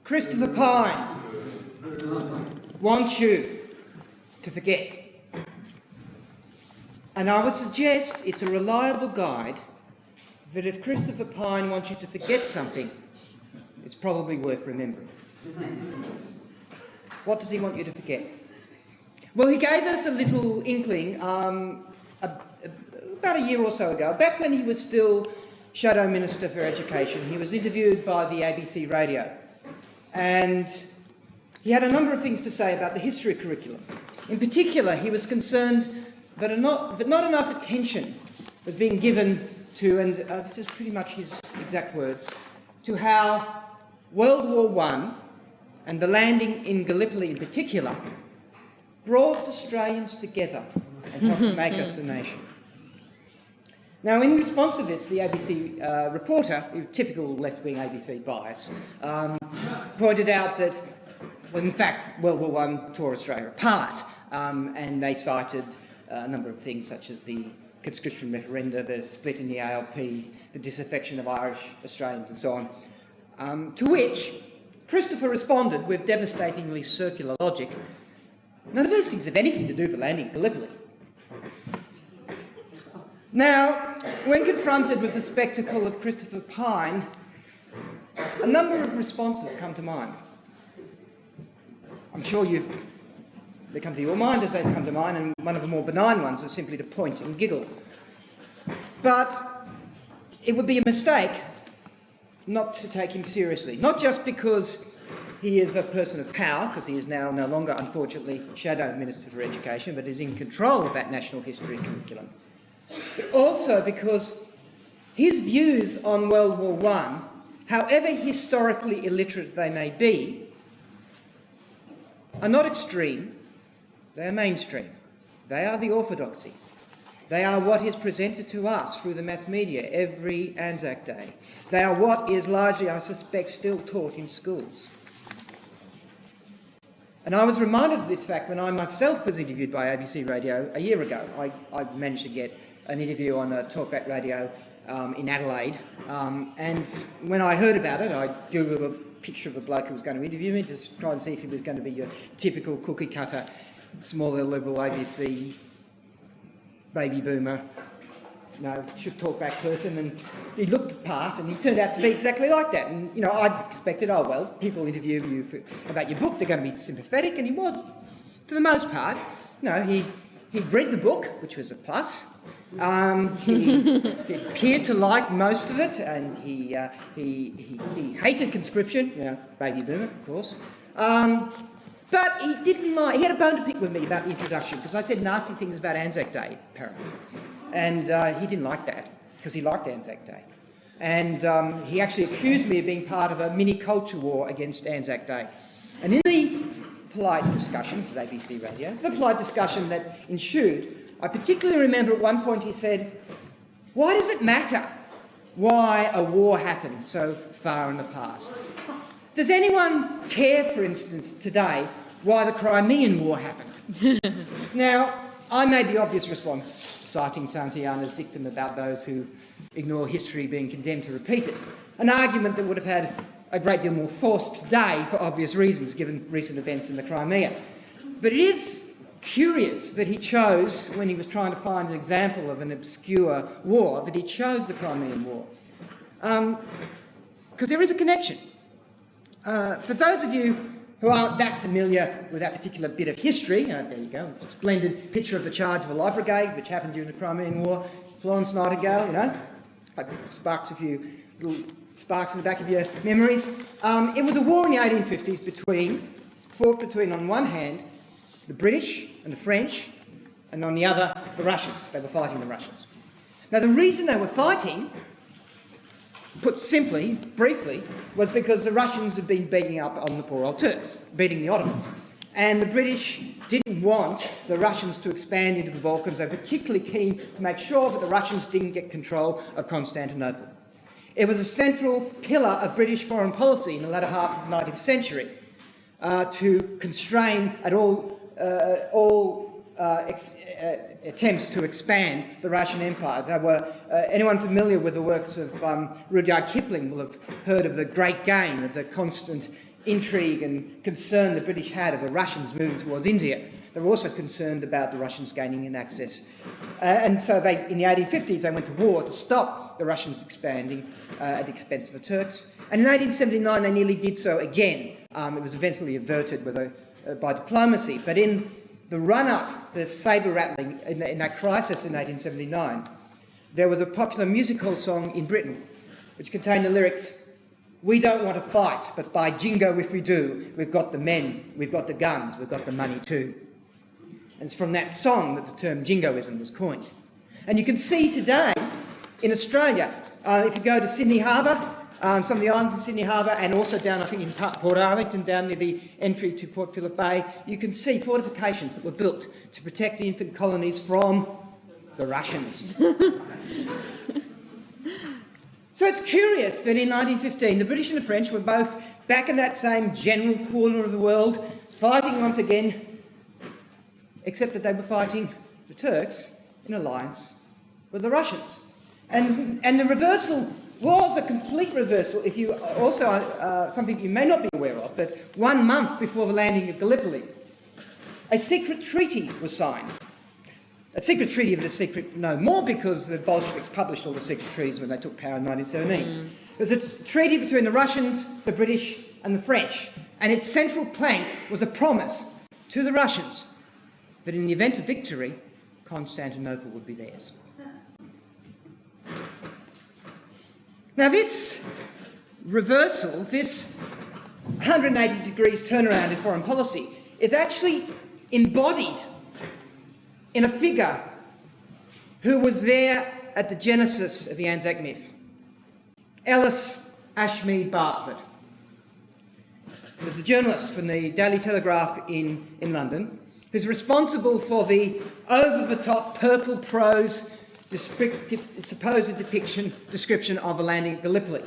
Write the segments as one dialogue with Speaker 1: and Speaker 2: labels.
Speaker 1: Christopher Pyne wants you to forget. And I would suggest it's a reliable guide that if Christopher Pyne wants you to forget something, it's probably worth remembering. What does he want you to forget? Well, he gave us a little inkling about a year or so ago, back when he was still Shadow Minister for Education. He was interviewed by the ABC radio. And he had a number of things to say about the history curriculum. In particular, he was concerned that not enough attention was being given to, and this is pretty much his exact words, to how World War I and the landing in Gallipoli in particular brought Australians together and helped make us a nation. Now, in response to this, the ABC reporter, with typical left-wing ABC bias, pointed out that, well, in fact, World War I tore Australia apart, and they cited a number of things such as the conscription referenda, the split in the ALP, the disaffection of Irish Australians and so on, to which Christopher responded with devastatingly circular logic, none of these things have anything to do with landing Gallipoli. Now, when confronted with the spectacle of Christopher Pyne, a number of responses come to mind. I'm sure they come to your mind as they come to mine, and one of the more benign ones is simply to point and giggle. But it would be a mistake not to take him seriously, not just because he is a person of power, because he is now no longer, unfortunately, Shadow Minister for Education, but is in control of that national history curriculum, but also because his views on World War I, however historically illiterate they may be, are not extreme, they are mainstream. They are the orthodoxy. They are what is presented to us through the mass media every ANZAC day. They are what is largely, I suspect, still taught in schools. And I was reminded of this fact when I myself was interviewed by ABC Radio a year ago. I managed to get an interview on a talkback radio in Adelaide, and when I heard about it, I googled a picture of the bloke who was going to interview me to try and see if he was going to be your typical cookie cutter, small L liberal ABC baby boomer, should talk back person, and he looked the part and he turned out to be exactly like that. And I'd expected, oh well, people interview you about your book, they're going to be sympathetic, and he was, for the most part. He'd read the book, which was a plus. He appeared to like most of it, and he hated conscription, baby boomer, of course. But he he had a bone to pick with me about the introduction, because I said nasty things about Anzac Day, apparently. And he didn't like that, because he liked Anzac Day. And he actually accused me of being part of a mini culture war against Anzac Day. And in the polite discussion, this is ABC Radio, the polite discussion that ensued, I particularly remember at one point he said, why does it matter why a war happened so far in the past? Does anyone care, for instance, today, why the Crimean War happened? Now, I made the obvious response, citing Santayana's dictum about those who ignore history being condemned to repeat it, an argument that would have had a great deal more force today for obvious reasons, given recent events in the Crimea. But it is curious that he chose, when he was trying to find an example of an obscure war, that he chose the Crimean War. Because there is a connection. For those of you who aren't that familiar with that particular bit of history, there you go, a splendid picture of the charge of a light brigade, which happened during the Crimean War, Florence Nightingale, hope it sparks a few little sparks in the back of your memories. It was a war in the 1850s fought between, on one hand, the British and the French, and on the other, the Russians. They were fighting the Russians. Now, the reason they were fighting put simply, briefly, was because the Russians had been beating up on the poor old Turks, beating the Ottomans. And the British didn't want the Russians to expand into the Balkans. They were particularly keen to make sure that the Russians didn't get control of Constantinople. It was a central pillar of British foreign policy in the latter half of the 19th century to constrain at all attempts to expand the Russian Empire. There were, anyone familiar with the works of Rudyard Kipling will have heard of the Great Game, of the constant intrigue and concern the British had of the Russians moving towards India. They were also concerned about the Russians gaining an access. And so in the 1850s, they went to war to stop the Russians expanding at the expense of the Turks. And in 1879, they nearly did so again. It was eventually averted by diplomacy. But in the run-up, the sabre-rattling, in that crisis in 1879, there was a popular music hall song in Britain which contained the lyrics, "We don't want to fight, but by jingo if we do, we've got the men, we've got the guns, we've got the money too." And it's from that song that the term jingoism was coined. And you can see today in Australia, if you go to Sydney Harbour, some of the islands in Sydney Harbour, and also down, I think, in Port Arlington, down near the entry to Port Phillip Bay, you can see fortifications that were built to protect the infant colonies from the Russians. So it's curious that in 1915, the British and the French were both back in that same general corner of the world, fighting once again, except that they were fighting the Turks in alliance with the Russians. And the reversal was a complete reversal, if you also, something you may not be aware of, but 1 month before the landing of Gallipoli, a secret treaty was signed. A secret treaty of the secret no more, because the Bolsheviks published all the secret treaties when they took power in 1917. It was a treaty between the Russians, the British and the French, and its central plank was a promise to the Russians that in the event of victory, Constantinople would be theirs. Now this reversal, this 180 degrees turnaround in foreign policy, is actually embodied in a figure who was there at the genesis of the ANZAC myth, Ellis Ashmead Bartlett. He was the journalist from the Daily Telegraph in London, who's responsible for the over-the-top purple prose supposed description of the landing at Gallipoli,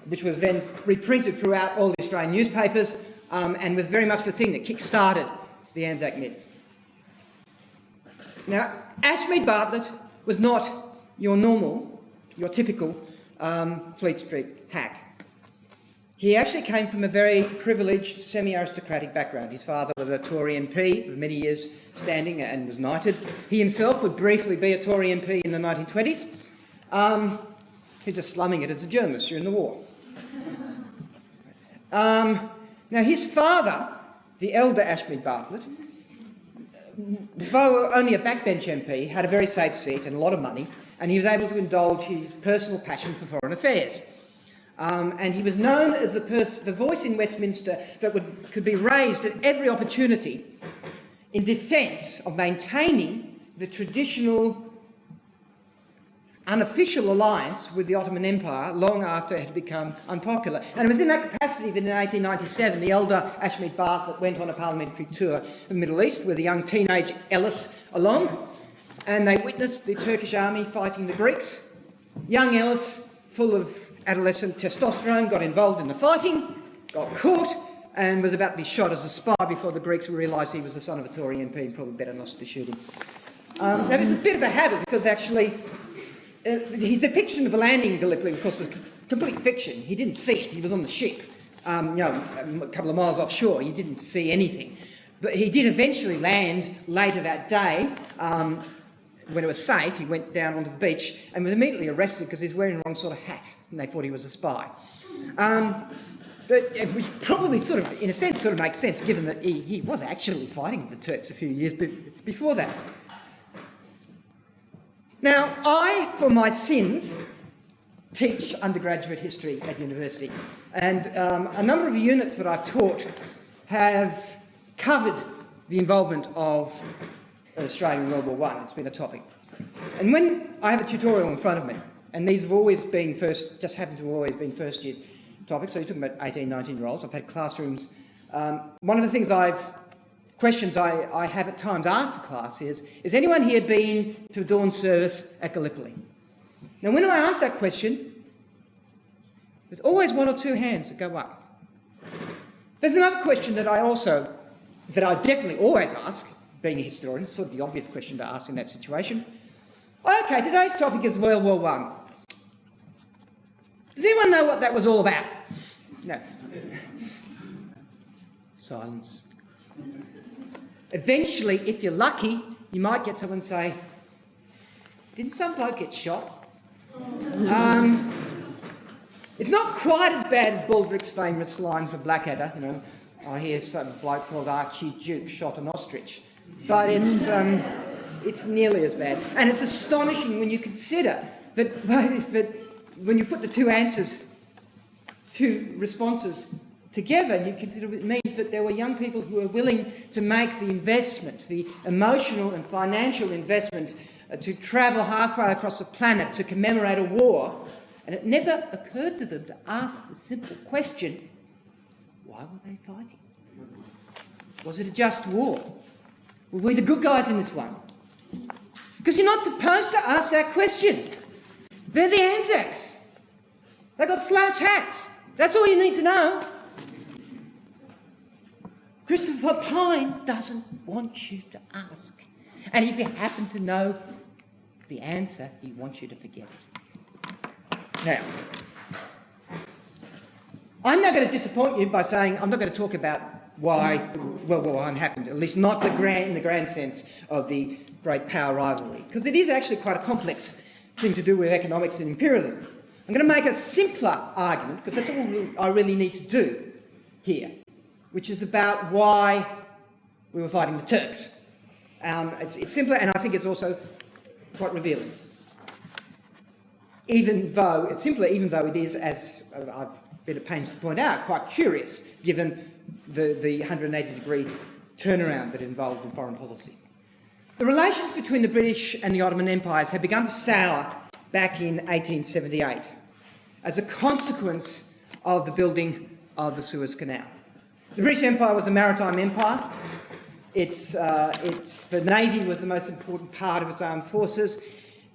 Speaker 1: which was then reprinted throughout all the Australian newspapers and was very much the thing that kick-started the ANZAC myth. Now, Ashmead Bartlett was not your typical Fleet Street hack. He actually came from a very privileged, semi-aristocratic background. His father was a Tory MP with many years standing and was knighted. He himself would briefly be a Tory MP in the 1920s. He was just slumming it as a journalist during the war. Now, his father, the elder Ashmead Bartlett, though only a backbench MP, had a very safe seat and a lot of money, and he was able to indulge his personal passion for foreign affairs. And he was known as the voice in Westminster that could be raised at every opportunity in defence of maintaining the traditional unofficial alliance with the Ottoman Empire long after it had become unpopular. And it was in that capacity that in 1897 the elder Ashmead Bartlett went on a parliamentary tour in the Middle East with a young teenage Ellis along, and they witnessed the Turkish army fighting the Greeks. Young Ellis, full of adolescent testosterone, got involved in the fighting, got caught, and was about to be shot as a spy before the Greeks realised he was the son of a Tory MP and probably better not to shoot him. Now, there's a bit of a habit because actually his depiction of the landing in Gallipoli, of course, was complete fiction. He didn't see it. He was on the ship, a couple of miles offshore. He didn't see anything. But he did eventually land later that day. When it was safe, he went down onto the beach and was immediately arrested because he was wearing the wrong sort of hat and they thought he was a spy. But which probably sort of, in a sense, sort of makes sense given that he was actually fighting the Turks a few years before that. Now, I, for my sins, teach undergraduate history at university, and a number of the units that I've taught have covered the involvement of Australia in World War I. It's been a topic. And when I have a tutorial in front of me, and these have always been just happened to have always been first-year topics. So you're talking about 18, 19-year-olds. I've had classrooms. One of the questions I have at times asked the class is anyone here been to a dawn service at Gallipoli? Now, when I ask that question, there's always one or two hands that go up. There's another question that I definitely always ask, being a historian. It's sort of the obvious question to ask in that situation. Okay, today's topic is World War I. Does anyone know what that was all about? No. Silence. Eventually, if you're lucky, you might get someone say, didn't some bloke get shot? It's not quite as bad as Baldrick's famous line for Blackadder, I hear some bloke called Archie Duke shot an ostrich. But it's nearly as bad. And it's astonishing when you consider that when you put the two responses together, you consider it means that there were young people who were willing to make the investment, the emotional and financial investment, to travel halfway across the planet to commemorate a war. And it never occurred to them to ask the simple question, why were they fighting? Was it a just war? Were we the good guys in this one? Because you're not supposed to ask that question. They're the ANZACs. They've got slouch hats. That's all you need to know. Christopher Pyne doesn't want you to ask. And if you happen to know the answer, he wants you to forget it. Now, I'm not going to disappoint you by saying I'm not going to talk about why World War I happened, at least not in the grand sense of the great power rivalry, because it is actually quite a complex thing to do with economics and imperialism. I'm going to make a simpler argument, because that's all I really need to do here, which is about why we were fighting the Turks. It's simpler, and I think it's also quite revealing. Even though it's simpler, even though it is, as I've been at pains to point out, quite curious, given the 180-degree turnaround that involved in foreign policy. The relations between the British and the Ottoman empires had begun to sour back in 1878 as a consequence of the building of the Suez Canal. The British Empire was a maritime empire. The navy was the most important part of its armed forces,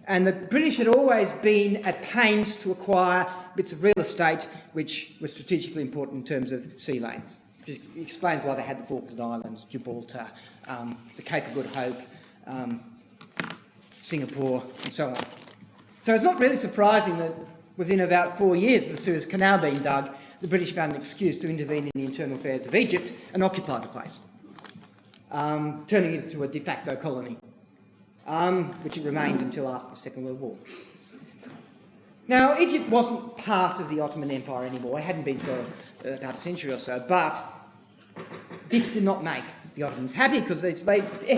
Speaker 1: and the British had always been at pains to acquire bits of real estate which were strategically important in terms of sea lanes. Which explains why they had the Falkland Islands, Gibraltar, the Cape of Good Hope, Singapore, and so on. So it's not really surprising that within about 4 years of the Suez Canal being dug, the British found an excuse to intervene in the internal affairs of Egypt and occupy the place, turning it into a de facto colony, which it remained until after the Second World War. Now, Egypt wasn't part of the Ottoman Empire anymore. It hadn't been for about a century or so, but this did not make the Ottomans happy, because it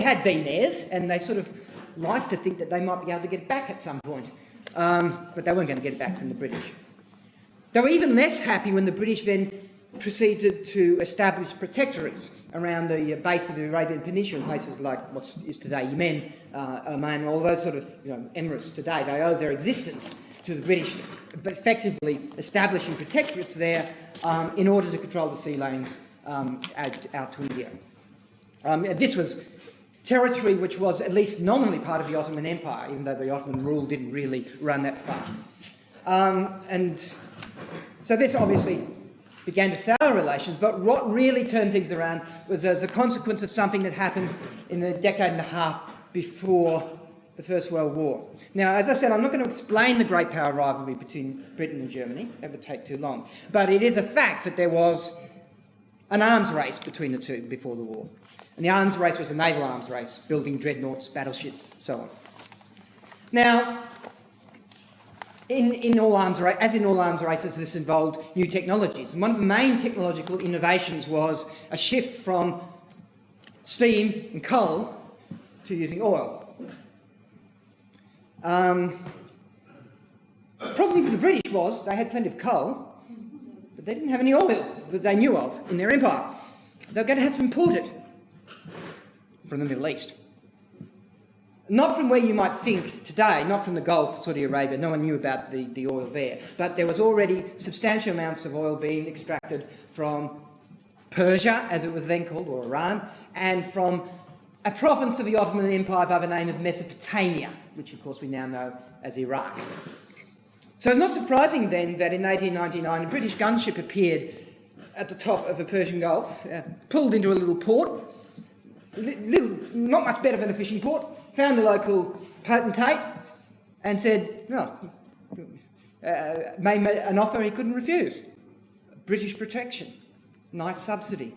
Speaker 1: had been theirs, and they sort of liked to think that they might be able to get it back at some point, but they weren't going to get it back from the British. They were even less happy when the British then proceeded to establish protectorates around the base of the Arabian Peninsula, in places like what is today Yemen, Oman, all those sort of emirates today. They owe their existence to the British, but effectively establishing protectorates there in order to control the sea lanes out to India. This was territory which was at least nominally part of the Ottoman Empire, even though the Ottoman rule didn't really run that far. And so this obviously began to sour relations, but what really turned things around was as a consequence of something that happened in the decade and a half before the First World War. Now, as I said, I'm not going to explain the great power rivalry between Britain and Germany. That would take too long. But it is a fact that there was an arms race between the two before the war. And the arms race was a naval arms race, building dreadnoughts, battleships, so on. Now, in all arms races, this involved new technologies. And one of the main technological innovations was a shift from steam and coal to using oil. Problem for the British was they had plenty of coal, but they didn't have any oil that they knew of in their empire. They were going to have to import it from the Middle East. Not from where you might think today, not from the Gulf, Saudi Arabia, no one knew about the oil there, but there was already substantial amounts of oil being extracted from Persia, as it was then called, or Iran, and from a province of the Ottoman Empire by the name of Mesopotamia, which of course we now know as Iraq. So it's not surprising then that in 1899 a British gunship appeared at the top of the Persian Gulf, pulled into a little port, not much better than a fishing port, found a local potentate and said, made an offer he couldn't refuse. British protection, nice subsidy.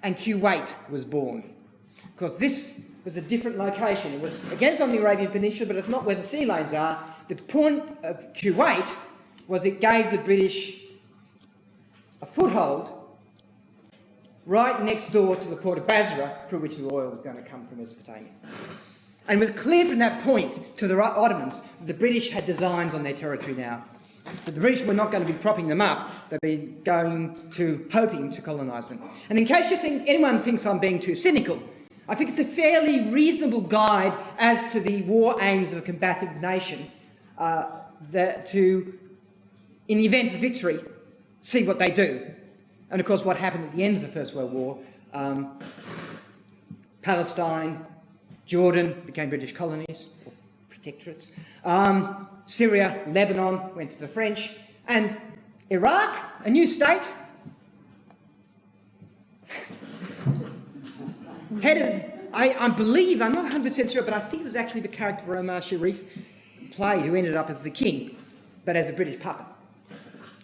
Speaker 1: And Kuwait was born. Because this was a different location. It was, again, it's on the Arabian Peninsula, but it's not where the sea lanes are. The point of Kuwait was it gave the British a foothold right next door to the port of Basra, through which the oil was going to come from Mesopotamia. And it was clear from that point to the Ottomans that the British had designs on their territory now. But the British were not going to be propping them up, they'd be hoping to colonise them. And in case anyone thinks I'm being too cynical, I think it's a fairly reasonable guide as to the war aims of a combative nation in the event of victory, see what they do. And of course what happened at the end of the First World War, Palestine, Jordan became British colonies, or protectorates. Syria, Lebanon went to the French, and Iraq, a new state, headed, I believe, I'm not 100% sure, but I think it was actually the character Omar Sharif played who ended up as the king, but as a British puppet,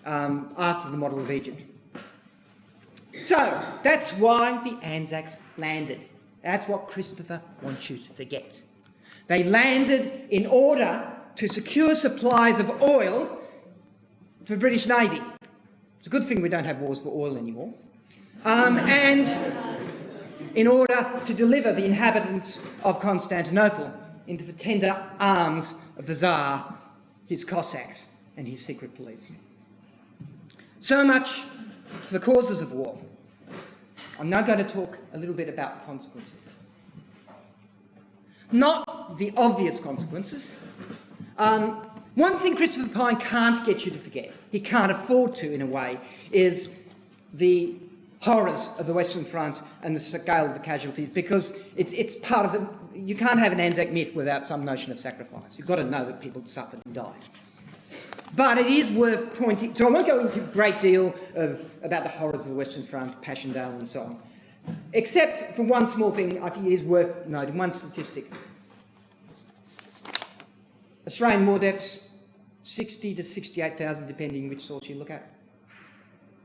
Speaker 1: after the model of Egypt. So, that's why the ANZACs landed. That's what Christopher wants you to forget. They landed in order to secure supplies of oil for the British Navy. It's a good thing we don't have wars for oil anymore. And in order to deliver the inhabitants of Constantinople into the tender arms of the Tsar, his Cossacks and his secret police. So much for the causes of war. I'm now going to talk a little bit about the consequences. Not the obvious consequences. One thing Christopher Pyne can't get you to forget, he can't afford to in a way, is the horrors of the Western Front and the scale of the casualties, because it's part of the... You can't have an Anzac myth without some notion of sacrifice. You've got to know that people suffered and died. But it is worth pointing... So I won't go into a great deal about the horrors of the Western Front, Passchendaele and so on, except for one small thing I think it is worth noting, one statistic. Australian war deaths, 60 to 68,000, depending which source you look at.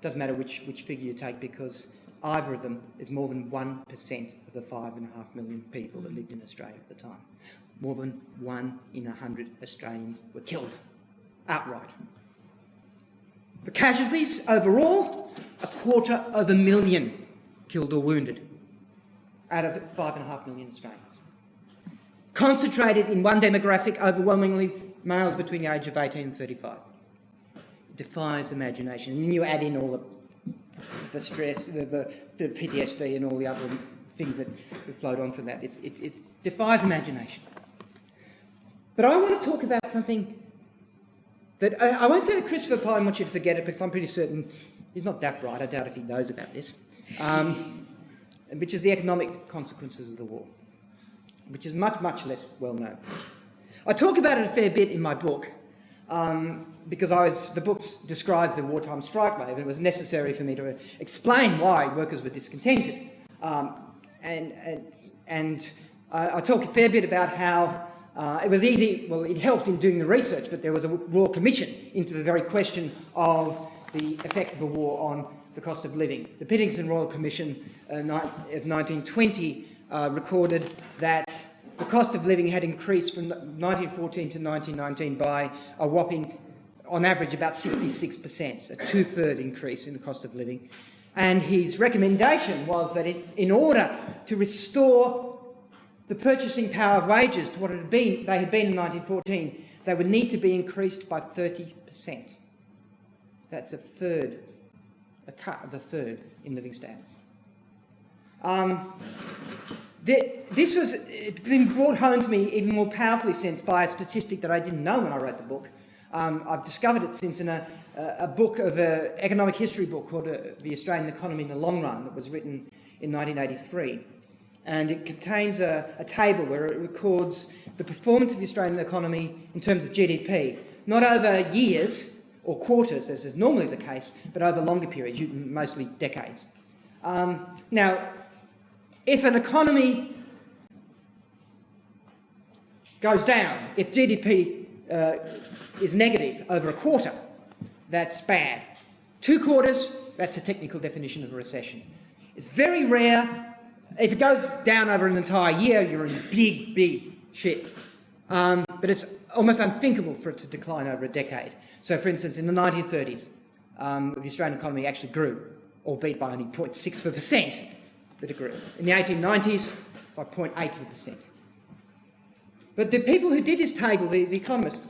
Speaker 1: Doesn't matter which figure you take, because either of them is more than 1% of the 5.5 million people that lived in Australia at the time. More than 1 in 100 Australians were killed outright. The casualties overall, 250,000 killed or wounded out of 5.5 million Australians. Concentrated in one demographic, overwhelmingly males between the age of 18 and 35. It defies imagination. And then you add in all the stress, the PTSD and all the other things that flowed on from that. It defies imagination. But I want to talk about something that I won't say that Christopher Pyne wants you to forget it, because I'm pretty certain he's not that bright. I doubt if he knows about this, which is the economic consequences of the war, which is much, much less well known. I talk about it a fair bit in my book, because the book describes the wartime strike wave, and it was necessary for me to explain why workers were discontented. And I talk a fair bit about how it was easy, well, it helped in doing the research, but there was a Royal Commission into the very question of the effect of the war on the cost of living. The Piddington Royal Commission of 1920 recorded that the cost of living had increased from 1914 to 1919 by a whopping, on average, about 66%, a two-third increase in the cost of living. And his recommendation was that in order to restore the purchasing power of wages to what they had been in 1914, they would need to be increased by 30%. That's a cut of a third in living standards. This was been brought home to me even more powerfully since by a statistic that I didn't know when I wrote the book. I've discovered it since in a book of an economic history book called The Australian Economy in the Long Run that was written in 1983. And it contains a table where it records the performance of the Australian economy in terms of GDP, not over years or quarters, as is normally the case, but over longer periods, mostly decades. Now, if an economy goes down, if GDP is negative over a quarter, that's bad. 2 quarters, that's a technical definition of a recession. It's very rare. If it goes down over an entire year, you're in big, big shit. But it's almost unthinkable for it to decline over a decade. So, for instance, in the 1930s, the Australian economy actually grew, albeit by only 0.6%, but it grew. In the 1890s, by 0.8%. But the people who did this table, the economists,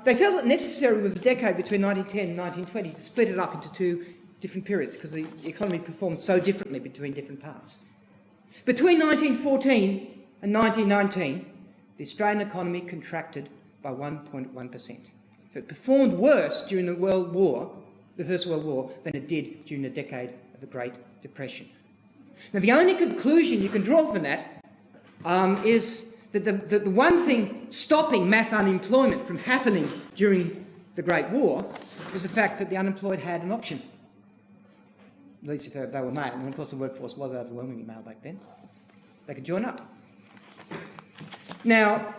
Speaker 1: they felt it necessary with the decade between 1910 and 1920 to split it up into 2 different periods because the economy performed so differently between different parts. Between 1914 and 1919, the Australian economy contracted by 1.1%. So it performed worse during the First World War, than it did during the decade of the Great Depression. Now, the only conclusion you can draw from that is that the one thing stopping mass unemployment from happening during the Great War was the fact that the unemployed had an option. At least if they were male, and of course the workforce was overwhelmingly male back then. They could join up. Now,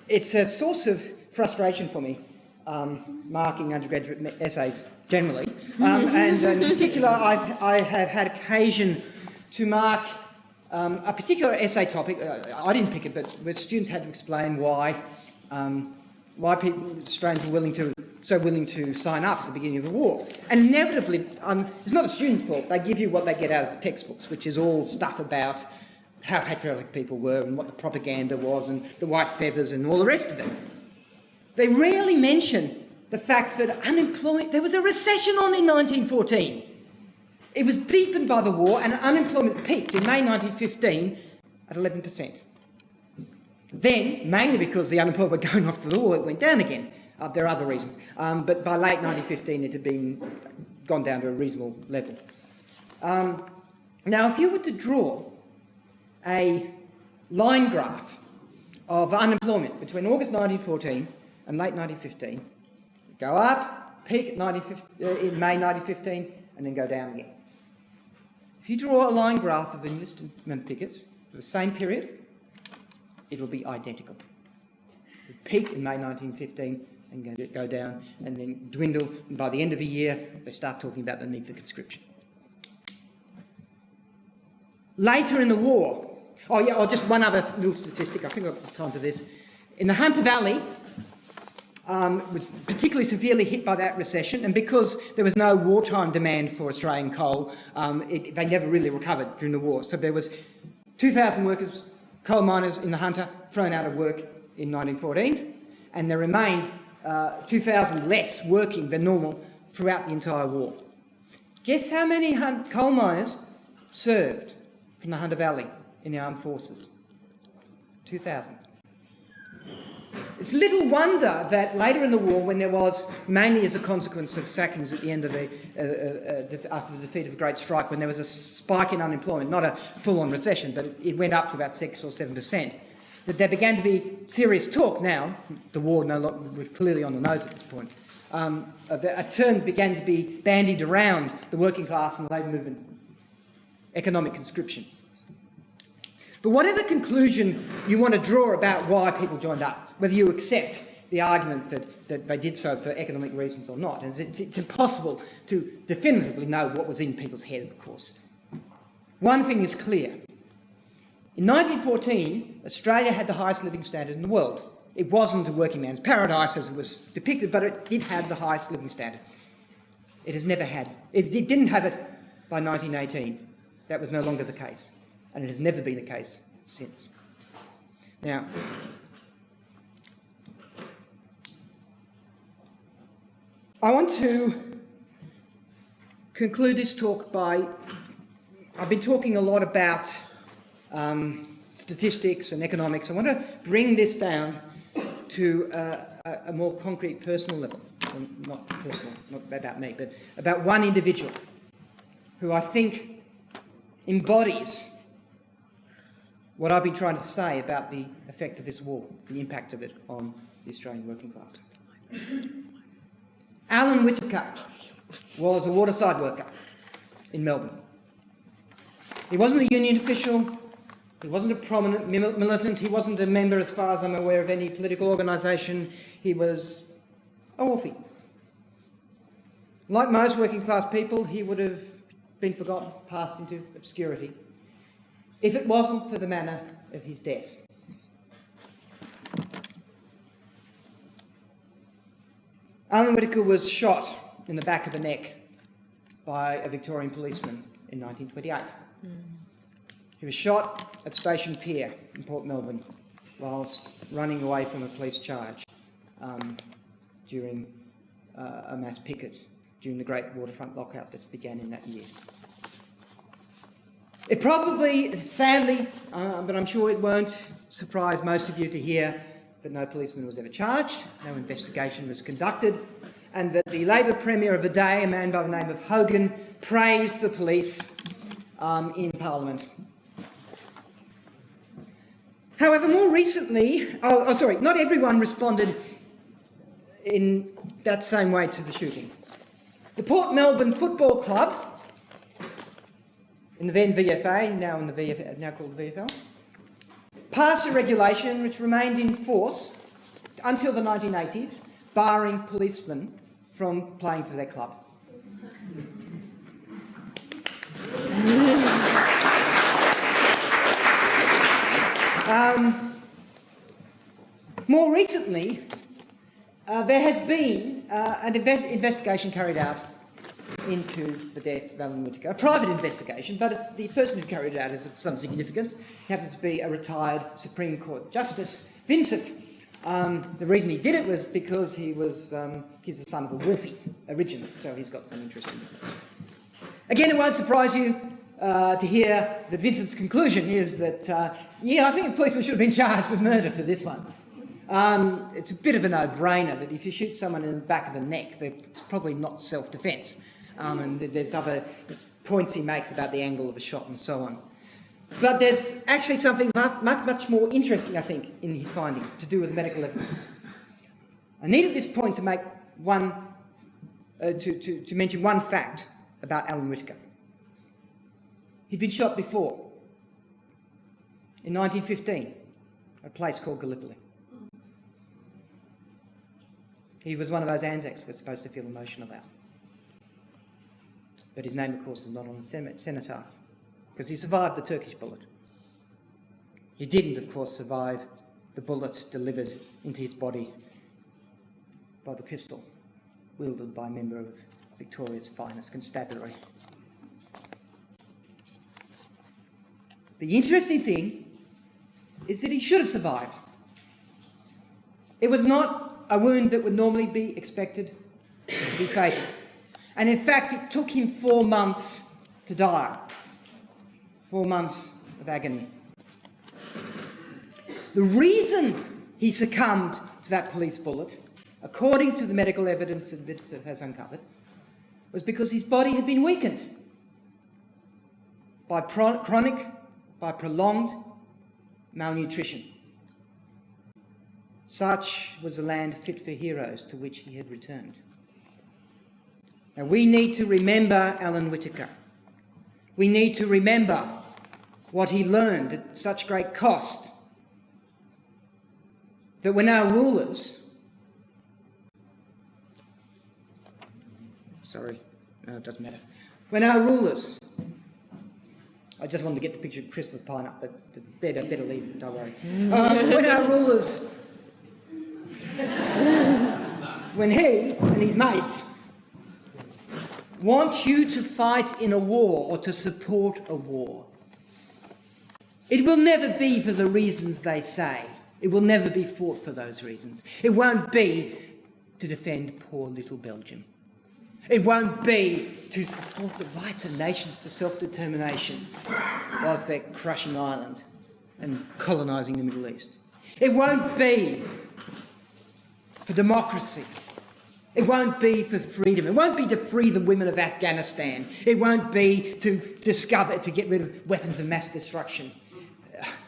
Speaker 1: it's a source of frustration for me, marking undergraduate essays generally, and in particular I have had occasion to mark a particular essay topic. I didn't pick it, but where students had to explain why Australians were so willing to sign up at the beginning of the war. And inevitably, it's not the students' fault. They give you what they get out of the textbooks, which is all stuff about how patriotic people were and what the propaganda was and the white feathers and all the rest of it. They rarely mention the fact that there was a recession in 1914. It was deepened by the war and unemployment peaked in May 1915 at 11%. Then, mainly because the unemployed were going off to the war, it went down again. There are other reasons. But by late 1915, it had gone down to a reasonable level. Now, if you were to draw a line graph of unemployment between August 1914 and late 1915, go up, peak at in May 1915, and then go down again. If you draw a line graph of enlistment figures for the same period, it will be identical. It peak in May 1915 and go down and then dwindle, and by the end of the year, they start talking about the need for conscription. Later in the war, just one other little statistic, I think I've got time for this. In the Hunter Valley, was particularly severely hit by that recession, and because there was no wartime demand for Australian coal, they never really recovered during the war. So there was 2,000 workers, coal miners in the Hunter, thrown out of work in 1914, and there remained 2,000 less working than normal throughout the entire war. Guess how many coal miners served from the Hunter Valley in the armed forces? 2,000. It's little wonder that later in the war, when there was, mainly as a consequence of sackings at the end of after the defeat of the Great Strike, when there was a spike in unemployment, not a full-on recession, but it went up to about 6 or 7%, that there began to be serious talk now, the war no longer was clearly on the nose at this point, a term began to be bandied around the working class and the labour movement, economic conscription. But whatever conclusion you want to draw about why people joined up, whether you accept the argument that they did so for economic reasons or not, it's impossible to definitively know what was in people's head, of course. One thing is clear. In 1914, Australia had the highest living standard in the world. It wasn't a working man's paradise as it was depicted, but it did have the highest living standard. It has never had. It didn't have it by 1918. That was no longer the case. And it has never been the case since. Now, I want to conclude this talk by I've been talking a lot about statistics and economics. I want to bring this down to a more concrete personal level. Well, not personal, not about me, but about one individual who I think embodies what I've been trying to say about the effect of this war, the impact of it on the Australian working class. Alan Whitaker was a waterside worker in Melbourne. He wasn't a union official, he wasn't a prominent militant, he wasn't a member, as far as I'm aware, of any political organisation. He was a wharfie. Like most working class people, he would have been forgotten, passed into obscurity, if it wasn't for the manner of his death. Alan Whitaker was shot in the back of the neck by a Victorian policeman in 1928. He was shot at Station Pier in Port Melbourne whilst running away from a police charge during a mass picket during the Great Waterfront Lockout that began in that year. It probably, sadly, but I'm sure it won't surprise most of you to hear that no policeman was ever charged, no investigation was conducted, and that the Labor Premier of the day, a man by the name of Hogan, praised the police in Parliament. However, more recently, not everyone responded in that same way to the shooting. The Port Melbourne Football Club, in the then VFA, now called the VFL, passed a regulation which remained in force until the 1980s, barring policemen from playing for their club. More recently, there has been an investigation carried out into the death of Alan Whitaker, a private investigation, but the person who carried it out is of some significance. He happens to be a retired Supreme Court Justice, Vincent. The reason he did it was because he's the son of a wharfie originally, so he's got some interest in it. Again, it won't surprise you to hear that Vincent's conclusion is that, I think a policeman should have been charged with murder for this one. It's a bit of a no-brainer that if you shoot someone in the back of the neck, it's probably not self-defence. And there's other points he makes about the angle of a shot and so on. But there's actually something much more interesting, I think, in his findings to do with medical evidence. I need at this point to make to mention one fact about Alan Whitaker. He'd been shot before, in 1915, at a place called Gallipoli. He was one of those ANZACs we're supposed to feel emotion about. But his name, of course, is not on the cenotaph, because he survived the Turkish bullet. He didn't, of course, survive the bullet delivered into his body by the pistol wielded by a member of Victoria's finest constabulary. The interesting thing is that he should have survived. It was not a wound that would normally be expected to be fatal. And in fact, it took him 4 months to die. 4 months of agony. The reason he succumbed to that police bullet, according to the medical evidence that Vincent has uncovered, was because his body had been weakened by prolonged malnutrition. Such was the land fit for heroes to which he had returned. Now, we need to remember Alan Whitaker. We need to remember what he learned at such great cost, that when our rulers... it doesn't matter. When our rulers... I just wanted to get the picture of Chris with the pine up, but better leave it, don't worry. When our rulers... when he and his mates want you to fight in a war or to support a war, it will never be for the reasons they say. It will never be fought for those reasons. It won't be to defend poor little Belgium. It won't be to support the rights of nations to self-determination whilst they're crushing Ireland and colonising the Middle East. It won't be for democracy. It won't be for freedom. It won't be to free the women of Afghanistan. It won't be to get rid of weapons of mass destruction.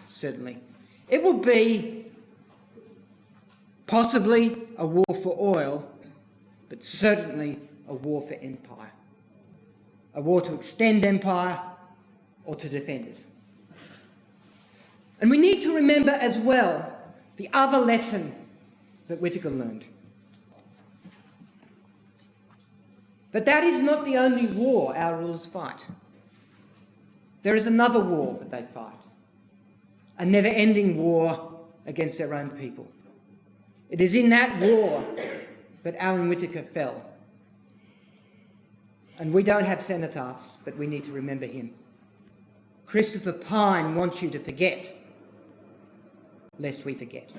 Speaker 1: Certainly. It will be possibly a war for oil, but certainly a war for empire. A war to extend empire or to defend it. And we need to remember as well the other lesson that Whitaker learned. That is not the only war our rulers fight. There is another war that they fight. A never-ending war against their own people. It is in that war that Alan Whitaker fell. And we don't have cenotaphs, but we need to remember him. Christopher Pyne wants you to forget, lest we forget.